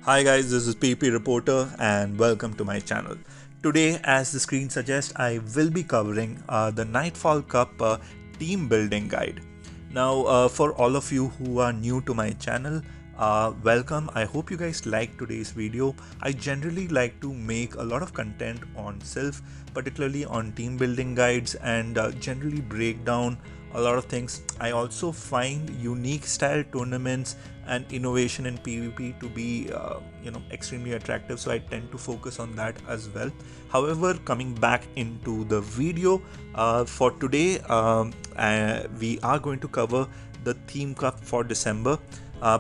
Hi guys, this is PP Reporter and welcome to my channel. Today, as the screen suggests, I will be covering the Nightfall Cup team building guide. Now, for all of you who are new to my channel, welcome. I hope you guys like today's video. I generally like to make a lot of content on Silph, particularly on team building guides, and generally break down a lot of things. I also find unique style tournaments and innovation in PvP to be extremely attractive, so I tend to focus on that as well. However, coming back into the video for today, we are going to cover the theme cup for December.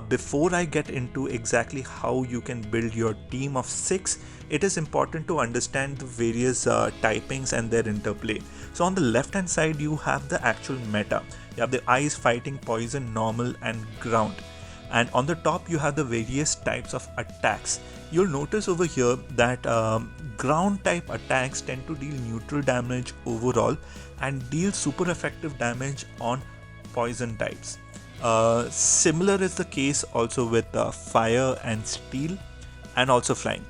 Before I get into exactly how you can build your team of 6, it is important to understand the various typings and their interplay. So on the left hand side you have the actual meta. You have the ice, fighting, poison, normal and ground. And on the top you have the various types of attacks. You'll notice over here that ground type attacks tend to deal neutral damage overall and deal super effective damage on poison types. Similar is the case also with fire and steel and also flying.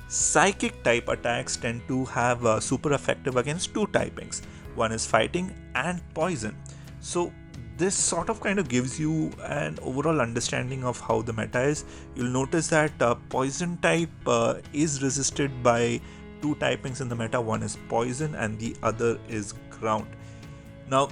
Psychic type attacks tend to have super effective against two typings. One is fighting and poison. So this sort of kind of gives you an overall understanding of how the meta is. You'll notice that poison type is resisted by two typings in the meta. One is poison and the other is ground. Now,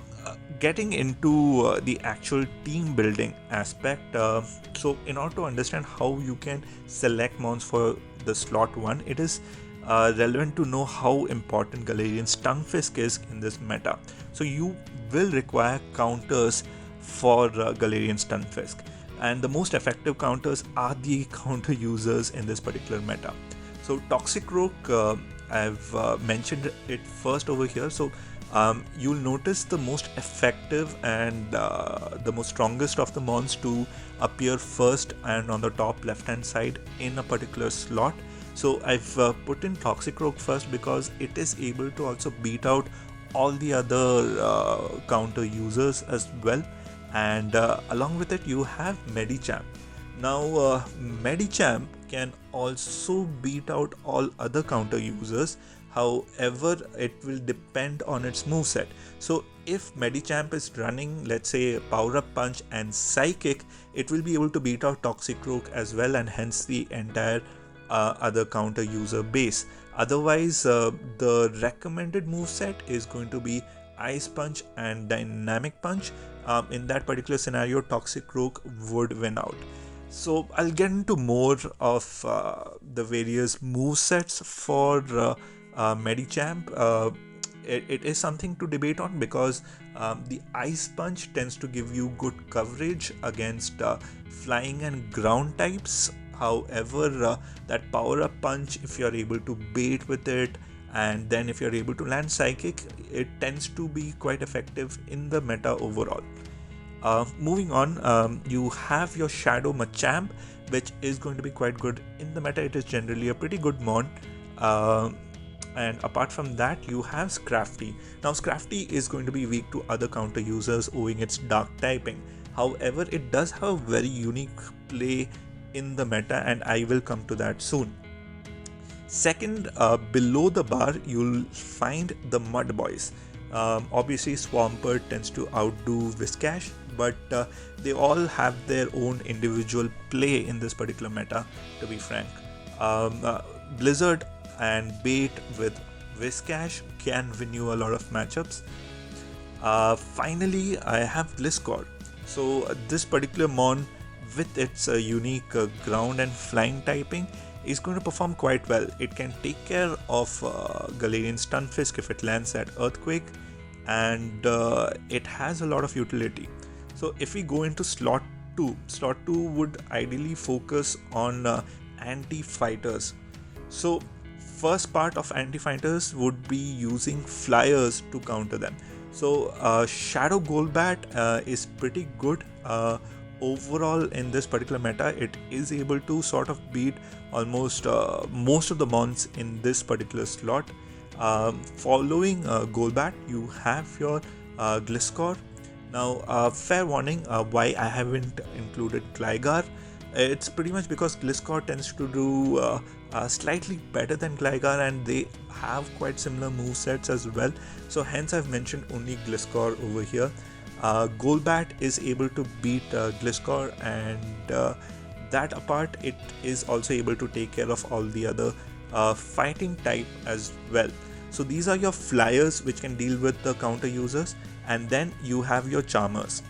getting into the actual team building aspect, so in order to understand how you can select mons for the slot 1, it is relevant to know how important Galarian Stunfisk is in this meta. So you will require counters for Galarian Stunfisk, and the most effective counters are the counter users in this particular meta. So Toxic Rook, I've mentioned it first over here. So you'll notice the most effective and the most strongest of the mons to appear first and on the top left hand side in a particular slot. So I've put in Toxic Rogue first because it is able to also beat out all the other counter users as well, and along with it you have Medicham. Now Medicham can also beat out all other counter users. However, it will depend on its moveset. So if Medichamp is running, let's say, Power Up Punch and Psychic, it will be able to beat out Toxic Rook as well, and hence the entire other counter user base. Otherwise, the recommended moveset is going to be Ice Punch and Dynamic Punch. In that particular scenario, Toxic Rook would win out. So I'll get into more of the various movesets for Medichamp. It is something to debate on because the Ice Punch tends to give you good coverage against flying and ground types. However, that Power Up Punch, if you're able to bait with it, and then if you're able to land Psychic, it tends to be quite effective in the meta overall. Moving on, you have your Shadow Machamp, which is going to be quite good in the meta. It is generally a pretty good mon. And apart from that, you have Scrafty. Now Scrafty is going to be weak to other counter users owing its dark typing. However, it does have a very unique play in the meta, and I will come to that soon. Second, below the bar you'll find the Mud Boys. Obviously Swampert tends to outdo Whiscash, but they all have their own individual play in this particular meta, to be frank. Blizzard and bait with Whiscash can win you a lot of matchups. Finally, I have Gliscor. So this particular mon with its unique ground and flying typing is going to perform quite well. It can take care of Galarian Stunfisk if it lands at Earthquake, and it has a lot of utility. So if we go into slot 2 would ideally focus on Antifighters. So first part of Antifighters would be using flyers to counter them. So Shadow Golbat is pretty good overall in this particular meta. It is able to sort of beat almost most of the mons in this particular slot. Following Golbat, you have your Gliscor. Now, fair warning, why I haven't included Gligar. It's pretty much because Gliscor tends to do slightly better than Gligar, and they have quite similar movesets as well. So hence I've mentioned only Gliscor over here. Golbat is able to beat Gliscor, and that apart, it is also able to take care of all the other fighting type as well. So these are your flyers which can deal with the counter users, and then you have your charmers.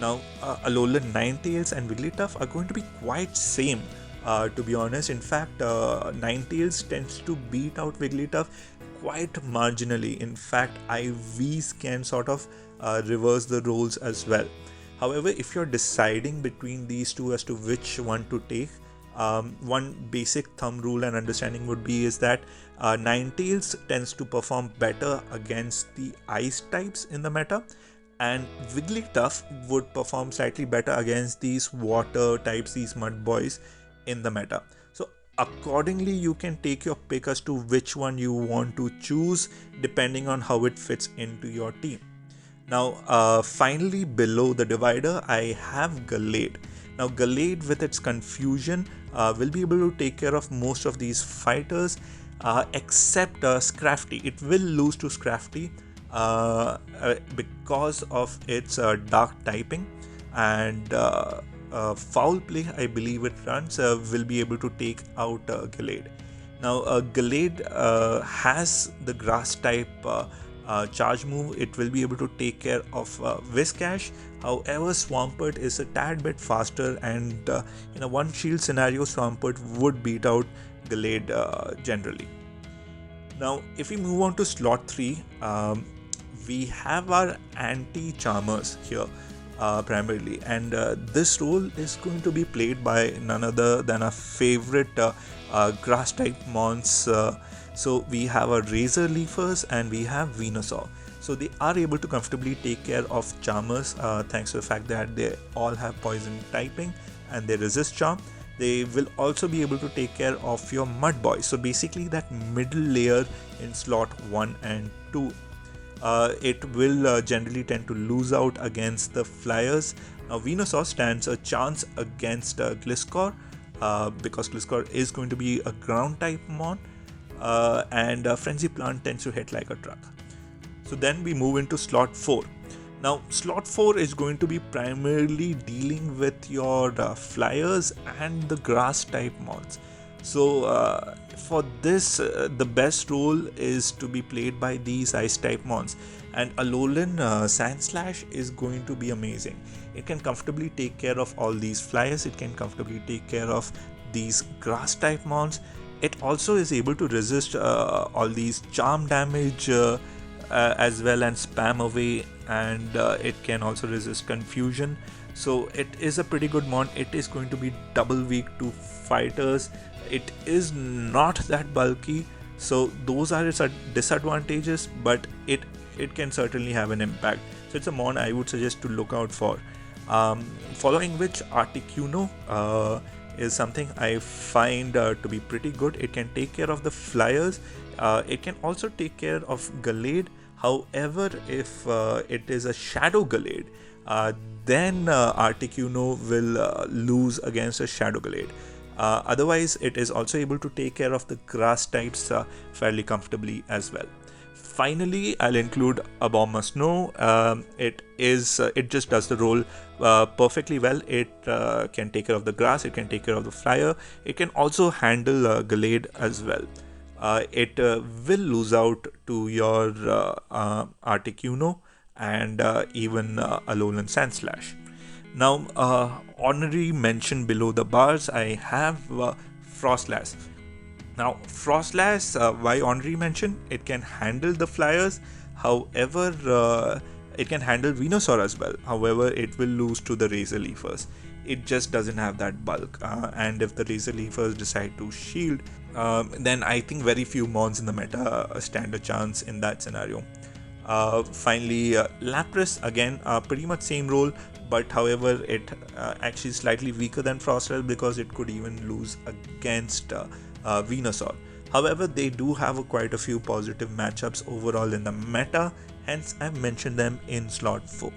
Now, Alolan Ninetales and Wigglytuff are going to be quite same, to be honest. In fact, Ninetales tends to beat out Wigglytuff quite marginally. In fact, IVs can sort of reverse the roles as well. However, if you're deciding between these two as to which one to take, one basic thumb rule and understanding would be is that Ninetales tends to perform better against the ice types in the meta, and Wigglytuff would perform slightly better against these water types, these mud boys in the meta. So accordingly, you can take your pick as to which one you want to choose depending on how it fits into your team. Now, finally below the divider, I have Gallade. Now, Gallade with its confusion will be able to take care of most of these fighters except Scrafty. It will lose to Scrafty because of its dark typing, and Foul Play, I believe it runs, will be able to take out Gallade. Now, Gallade has the grass type charge move. It will be able to take care of Whiscash. However, Swampert is a tad bit faster, and in a one shield scenario, Swampert would beat out Gallade generally. Now, if we move on to slot 3, we have our anti-charmers here primarily, and this role is going to be played by none other than our favorite grass type mons. So we have our Razor Leafers and we have Venusaur. So they are able to comfortably take care of charmers thanks to the fact that they all have poison typing and they resist charm. They will also be able to take care of your mud boys. So basically that middle layer in slot 1 and 2. It will generally tend to lose out against the flyers. Now Venusaur stands a chance against Gliscor because Gliscor is going to be a ground type mon, and Frenzy Plant tends to hit like a truck. So then we move into slot 4. Now slot 4 is going to be primarily dealing with your flyers and the grass type mons. So for this, the best role is to be played by these ice type mons, and Alolan Sandslash is going to be amazing. It can comfortably take care of all these flyers. It can comfortably take care of these grass type mons. It also is able to resist all these charm damage as well and spam away, and it can also resist confusion. So it is a pretty good mon. It is going to be double weak to fighters. It is not that bulky, so those are its disadvantages, but it can certainly have an impact. So it's a mon I would suggest to look out for. Following which, Articuno is something I find to be pretty good. It can take care of the flyers. It can also take care of Gallade. However, if it is a Shadow Gallade, then Articuno will lose against a Shadow Gallade. Otherwise, it is also able to take care of the grass types fairly comfortably as well. Finally, I'll include Abomasnow. It just does the role perfectly well. It can take care of the grass. It can take care of the flyer. It can also handle Gallade as well. It will lose out to your Articuno and even Alolan Sandslash. Now, honorary mention below the bars, I have Frostlass. Now, Frostlass, why honorary mention? It can handle the flyers. However, it can handle Venusaur as well. However, it will lose to the Razor Leafers. It just doesn't have that bulk. And if the Razor Leafers decide to shield, then I think very few mons in the meta stand a chance in that scenario. Finally, Lapras, again, pretty much same role, but however, it actually is slightly weaker than Frostlass because it could even lose against Venusaur. However, they do have quite a few positive matchups overall in the meta, hence I mentioned them in slot 4.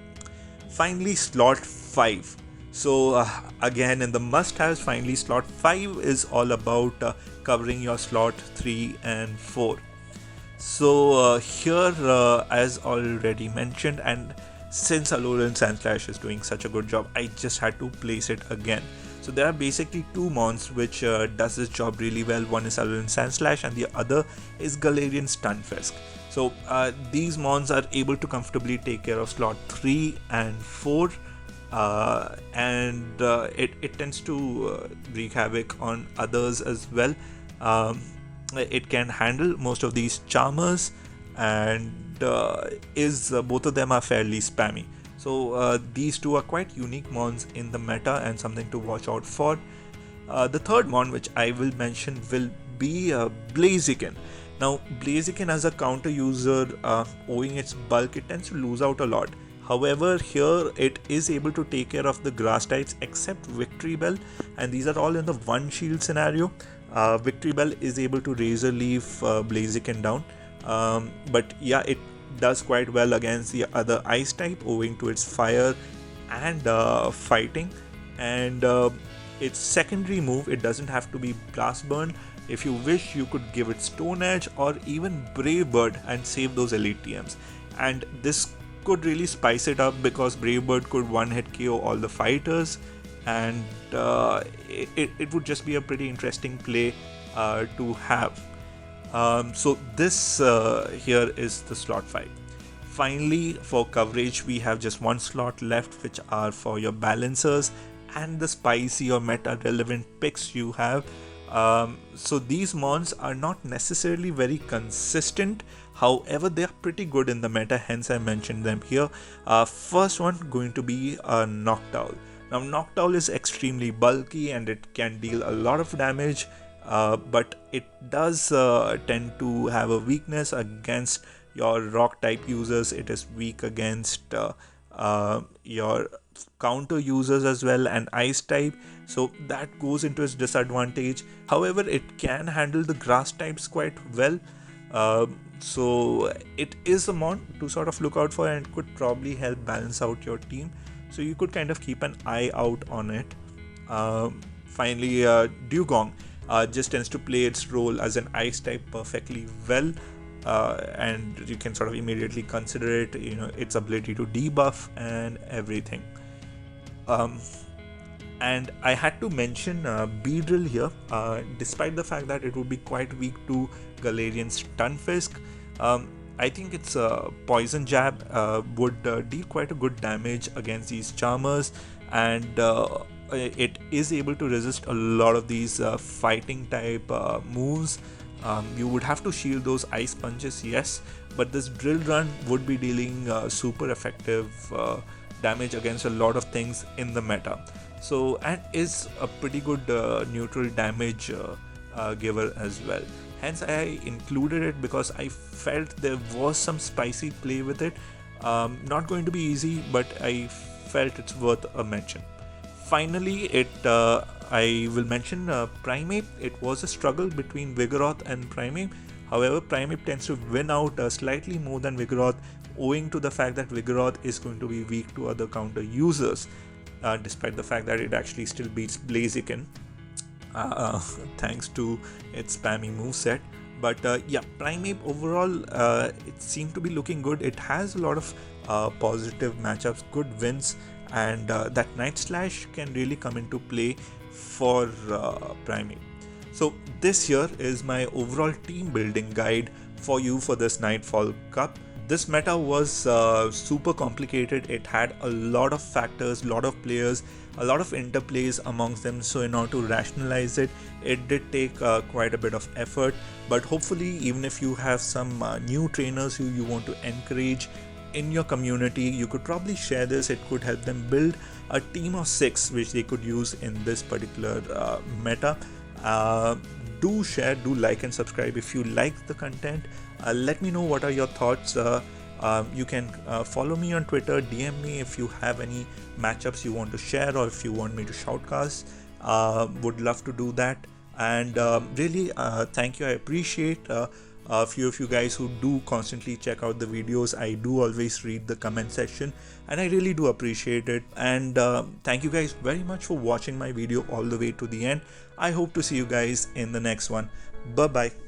Finally, slot 5. So again, in the must-haves, finally slot 5 is all about covering your slot 3 and 4. So here, as already mentioned, and since Alolan Sandslash is doing such a good job, I just had to place it again. So there are basically two mons which does this job really well. One is Alolan Sandslash and the other is Galarian Stunfisk. So these mons are able to comfortably take care of slot 3 and 4. It tends to wreak havoc on others as well. It can handle most of these charmers, and both of them are fairly spammy. So these two are quite unique mons in the meta and something to watch out for. The third mon which I will mention will be Blaziken. Now Blaziken as a counter user, owing its bulk, it tends to lose out a lot. However, here it is able to take care of the grass types except Victory Bell, and these are all in the one shield scenario. Victory Bell is able to Razor Leaf Blaziken down, but yeah, it does quite well against the other ice type owing to its fire and fighting. And its secondary move, it doesn't have to be Blast Burn. If you wish, you could give it Stone Edge or even Brave Bird and save those elite TMs. And this could really spice it up because Brave Bird could one-hit KO all the fighters, and it would just be a pretty interesting play to have. So this here is the slot 5. Finally, for coverage, we have just one slot left, which are for your balancers and the spicy or meta relevant picks you have. So these mons are not necessarily very consistent, however they are pretty good in the meta, hence I mentioned them here. First one going to be Noctowl. Now Noctowl is extremely bulky and it can deal a lot of damage, but it does tend to have a weakness against your rock type users. It is weak against your counter users as well and ice type, so that goes into its disadvantage. However, it can handle the grass types quite well, so it is a mon to sort of look out for and could probably help balance out your team, so you could kind of keep an eye out on it. Finally, Dugong just tends to play its role as an ice type perfectly well, and you can sort of immediately consider it, its ability to debuff and everything. And I had to mention Beedrill here, despite the fact that it would be quite weak to Galarian Stunfisk. I think its Poison Jab would deal quite a good damage against these charmers, and it is able to resist a lot of these fighting type moves. You would have to shield those ice punches, yes, but this Drill Run would be dealing super effective damage against a lot of things in the meta. So, and is a pretty good neutral damage giver as well. Hence I included it because I felt there was some spicy play with it. Not going to be easy, but I felt it's worth a mention. Finally, I will mention Primeape. It was a struggle between Vigoroth and Primeape. However, Primeape tends to win out slightly more than Vigoroth, owing to the fact that Vigoroth is going to be weak to other counter users, despite the fact that it actually still beats Blaziken, thanks to its spammy moveset. But yeah, Primeape overall, it seemed to be looking good. It has a lot of positive matchups, good wins, and that Night Slash can really come into play for Primeape. So this here is my overall team building guide for you for this Nightfall Cup. This meta was super complicated. It had a lot of factors, a lot of players, a lot of interplays amongst them. So in order to rationalize it, it did take quite a bit of effort. But hopefully, even if you have some new trainers who you want to encourage in your community, you could probably share this. It could help them build a team of 6 which they could use in this particular meta. Do share, do like and subscribe if you like the content. Let me know what are your thoughts. You can follow me on Twitter, DM me if you have any matchups you want to share or if you want me to shoutcast. Would love to do that. And really, thank you. I appreciate A few of you guys who do constantly check out the videos. I do always read the comment section and I really do appreciate it. And thank you guys very much for watching my video all the way to the end. I hope to see you guys in the next one. Bye bye.